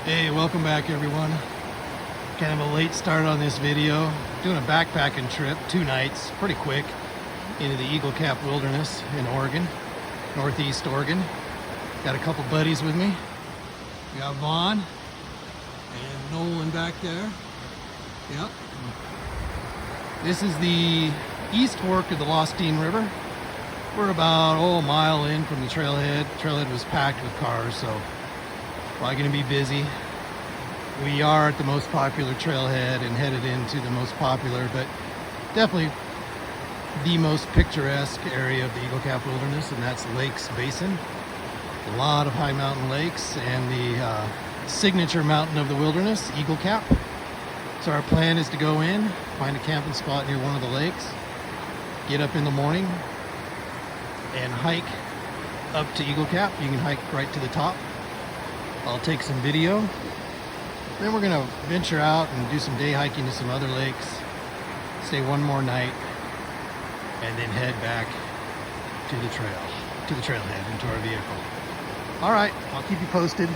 Hey, welcome back everyone. Kind of a late start on this video. Doing a backpacking trip, 2 nights, pretty quick, into the Eagle Cap Wilderness in Oregon, Northeast Oregon. Got a couple buddies with me. We got Vaughn and Nolan back there. Yep. This is the East Fork of the Lost Dean River. We're about a mile in from the trailhead. Trailhead was packed with cars, so probably going to be busy. We are at the most popular trailhead and headed into the most popular, but definitely the most picturesque area of the Eagle Cap Wilderness, and that's Lakes Basin. A lot of high mountain lakes and the signature mountain of the wilderness, Eagle Cap. So our plan is to go in, find a camping spot near one of the lakes, get up in the morning, and hike up to Eagle Cap. You can hike right to the top. I'll take some video. Then we're gonna venture out and do some day hiking to some other lakes, stay one more night, and then head back to the trailhead, into our vehicle. All right, I'll keep you posted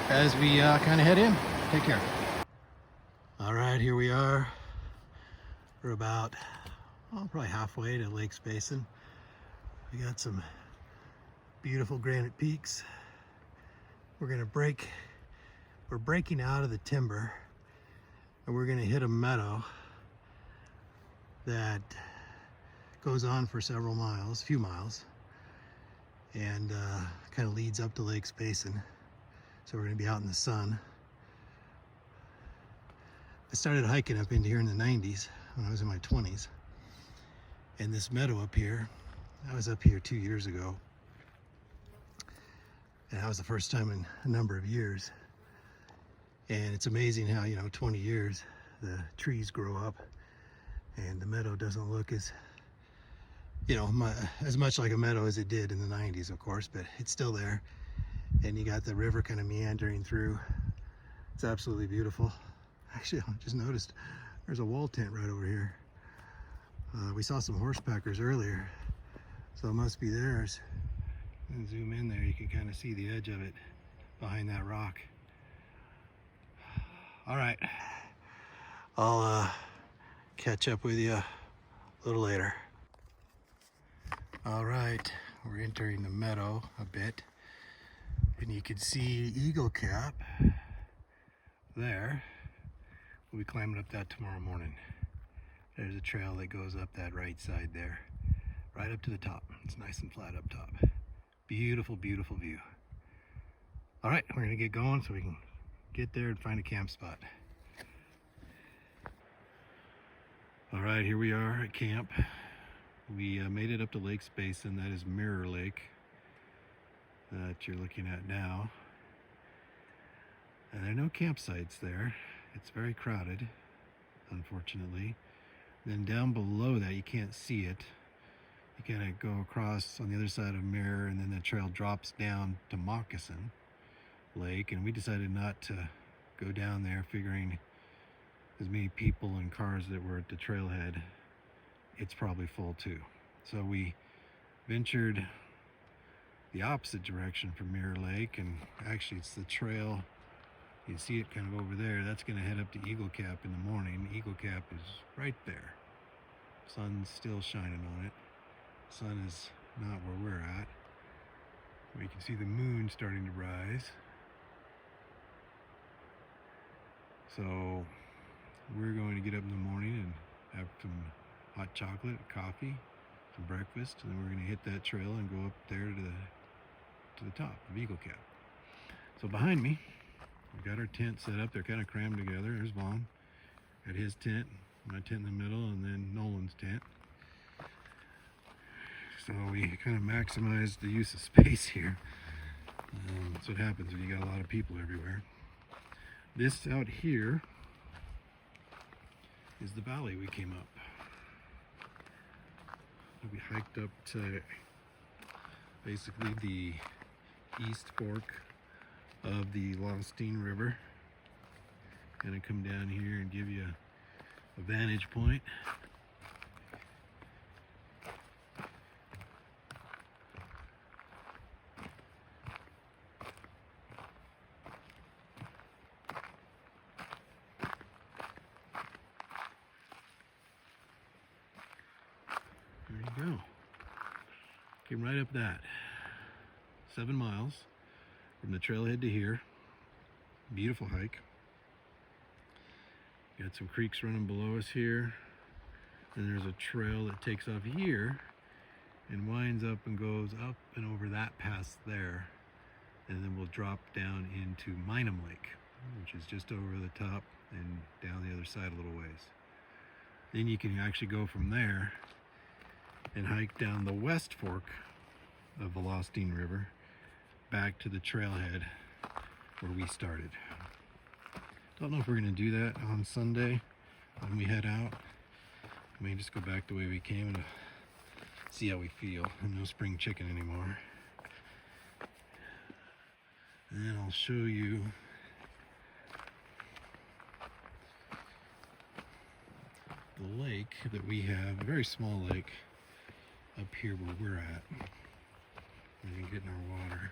as we kind of head in. Take care. All right, here we are. We're about, probably halfway to Lakes Basin. We got some beautiful granite peaks. We're breaking out of the timber and we're gonna hit a meadow that goes on for several miles, a few miles, and kind of leads up to Lakes Basin. So we're gonna be out in the sun. I started hiking up into here in the 90s when I was in my 20s. And this meadow up here, I was up here 2 years ago. And that was the first time in a number of years. And it's amazing how, 20 years, the trees grow up and the meadow doesn't look as, as much like a meadow as it did in the 90s, of course, but it's still there. And you got the river kind of meandering through. It's absolutely beautiful. Actually, I just noticed there's a wall tent right over here. We saw some horsepackers earlier, so it must be theirs. And zoom in there, you can kind of see the edge of it behind that rock. All right, I'll catch up with you a little later. All right, we're entering the meadow a bit, and you can see Eagle Cap there. We'll be climbing up that tomorrow morning. There's a trail that goes up that right side there, right up to the top. It's nice and flat up top. Beautiful, beautiful view. All right, we're gonna get going so we can get there and find a camp spot. All right, here we are at camp. We made it up to Lakes Basin. That is Mirror Lake that you're looking at now. And there are no campsites there. It's very crowded, unfortunately. Then down below that, you can't see it. You kind of go across on the other side of Mirror, and then the trail drops down to Moccasin Lake, and we decided not to go down there, figuring as many people and cars that were at the trailhead, it's probably full too. So we ventured the opposite direction from Mirror Lake, and actually it's the trail, you can see it kind of over there, that's going to head up to Eagle Cap in the morning. Eagle Cap is right there. Sun's still shining on it. Sun is not where we're at. We can see the moon starting to rise. So we're going to get up in the morning and have some hot chocolate, coffee, some breakfast, and then we're going to hit that trail and go up there to the top of Eagle Cap. So behind me, we've got our tent set up. They're kind of crammed together. There's Vaughn, got his tent, my tent in the middle, and then Nolan's tent. So we kind of maximize the use of space here. That's what happens when you got a lot of people everywhere. This out here is the valley we came up. We hiked up to basically the East Fork of the Lost Dean River. Gonna come down here and give you a vantage point. you go. Came right up that. 7 miles from the trailhead to here. Beautiful hike. Got some creeks running below us here. And there's a trail that takes off here and winds up and goes up and over that pass there. And then we'll drop down into Minam Lake, which is just over the top and down the other side a little ways. Then you can actually go from there and hike down the west fork of the Lostine River back to the trailhead where we started. Don't know if we're going to do that on Sunday when we head out. We may just go back the way we came and see how we feel. And no spring chicken anymore. And then I'll show you the lake that we have, a very small lake up here where we're at. We've been getting our water.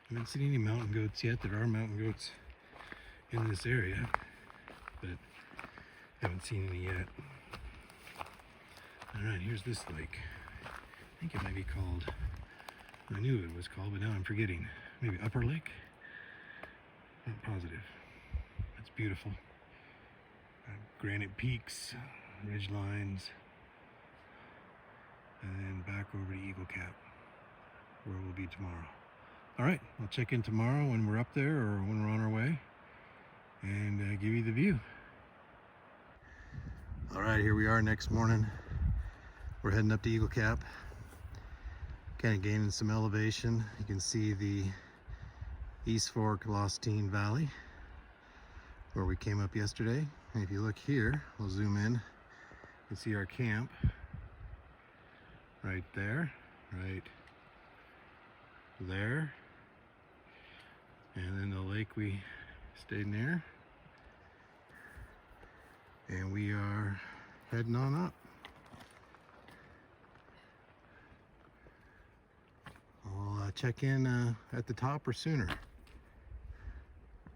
I haven't seen any mountain goats yet. There are mountain goats in this area, but haven't seen any yet. Alright, here's this lake. I think it might be called, I knew it was called, but now I'm forgetting. Maybe Upper Lake? Not positive. It's beautiful. Granite peaks, ridge lines, and then back over to Eagle Cap, where we'll be tomorrow. Alright, I'll check in tomorrow when we're up there or when we're on our way and give you the view. Alright, here we are next morning. We're heading up to Eagle Cap. Kind of gaining some elevation. You can see the East Fork Lostine Valley where we came up yesterday. And if you look here, we'll zoom in. You can see our camp right there, right there. And then the lake we stayed near. And we are heading on up. I'll check in at the top or sooner.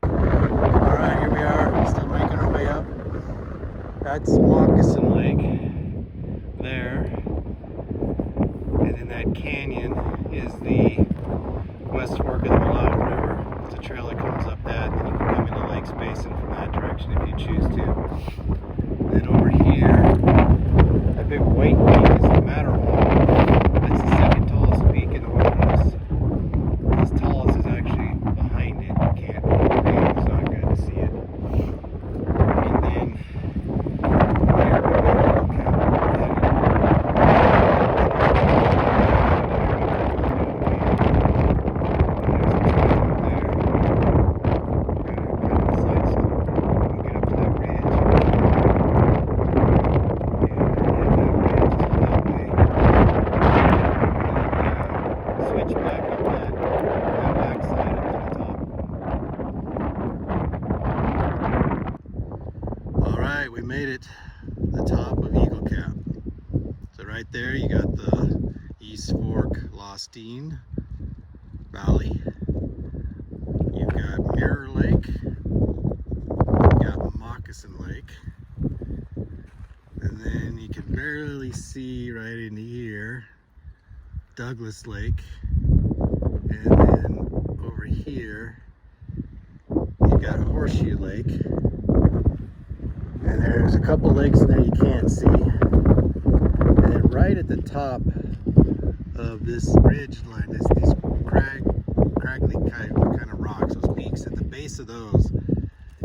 Alright, here we are, still making our way up. That's Moccasin Lake there. And in that canyon is the West Fork of the Malawi River. It's a trail that comes up that, and you can come into Lakes Basin from that direction if you choose to. Then over here, that big white peak is the Matterhorn. That's the second tallest peak in the wilderness. This tallest is actually behind it. You can't, it's not good to see it. And then here we go to Eagle we made it the top of Eagle Cap. So right there you got the East Fork Lostine Valley. You've got Mirror Lake. You've got Moccasin Lake. And then you can barely see right in here Douglas Lake. And then over here you've got Horseshoe Lake. And there's a couple lakes in there you can't see. And then right at the top of this ridge line, these craggly kind of rocks, those peaks, at the base of those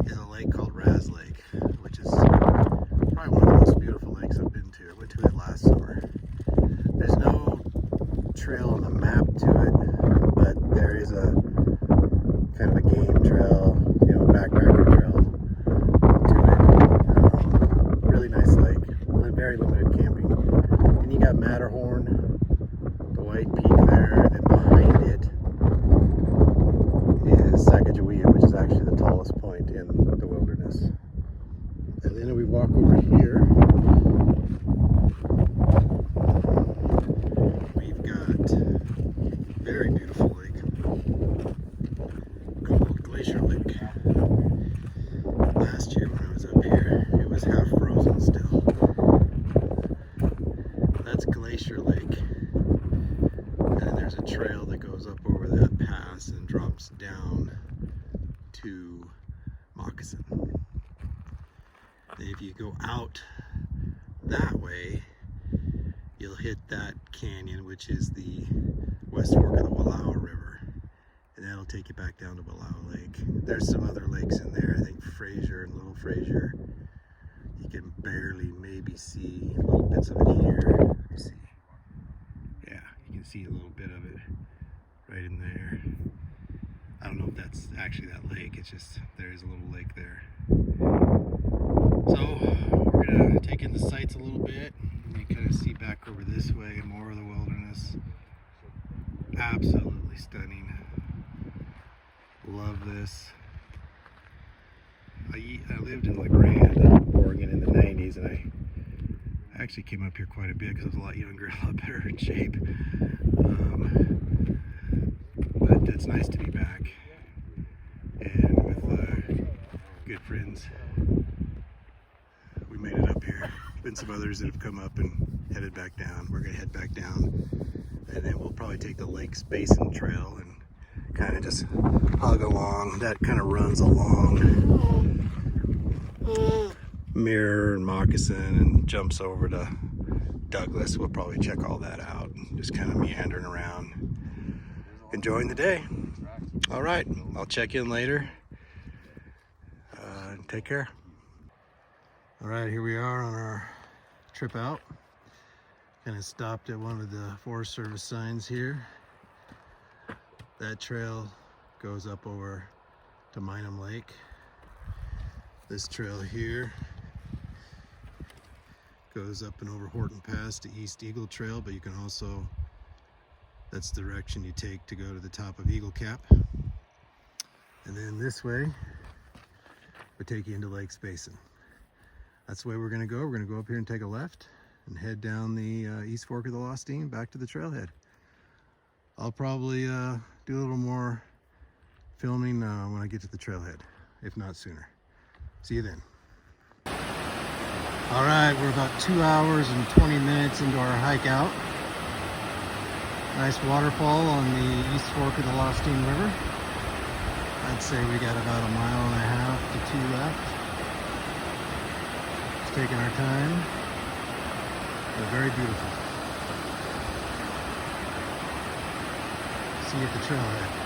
is a lake called Raz Lake, which is probably one of the most beautiful lakes I've been to. I went to it last summer. There's no trail on the map to it, but there is a kind of a game trail, you know, a backpacker trail. Really nice lake, very limited camping. Then you got Matterhorn, the white peak there, and then behind it is Sacagawea, which is actually the tallest point in the wilderness. And then we walk over here, Lick. Last year when I was up here, it was half frozen still. That's Glacier Lake. And there's a trail that goes up over that pass and drops down to Moccasin. And if you go out that way, you'll hit that canyon, which is the West Fork of the Wallowa River. And that'll take you back down to Wallowa Lake. There's some other lakes in there, I think Fraser and Little Fraser. You can barely maybe see little bits of it here. Let me see. Yeah, you can see a little bit of it right in there. I don't know if that's actually that lake, it's just there is a little lake there. So we're gonna take in the sights a little bit. You kind of see back over this way, more of the wilderness. Absolutely stunning. Love this. I lived in LeGrand, Oregon in the 90s, and I actually came up here quite a bit because I was a lot younger, a lot better in shape. But it's nice to be back and with good friends. We made it up here. Been some others that have come up and headed back down. We're gonna head back down, and then we'll probably take the Lakes Basin Trail and kind of just hug along. That kind of runs along Mirror and Moccasin and jumps over to Douglas. We'll probably check all that out and just kind of meandering around, enjoying the day. All right, I'll check in later. Take care. All right, here we are on our trip out. Kind of stopped at one of the Forest Service signs here. That trail goes up over to Minam Lake. This trail here goes up and over Horton Pass to East Eagle Trail, but you can also, that's the direction you take to go to the top of Eagle Cap. And then this way would take you into Lakes Basin. That's the way we're gonna go. We're gonna go up here and take a left and head down the East Fork of the Lostine back to the trailhead. I'll probably do a little more filming when I get to the trailhead, if not sooner. See you then. All right, we're about 2 hours and 20 minutes into our hike out. Nice waterfall on the East Fork of the Lostine River. I'd say we got about 1.5 miles to 2 left. Just taking our time. They're very beautiful. See you at the trailhead.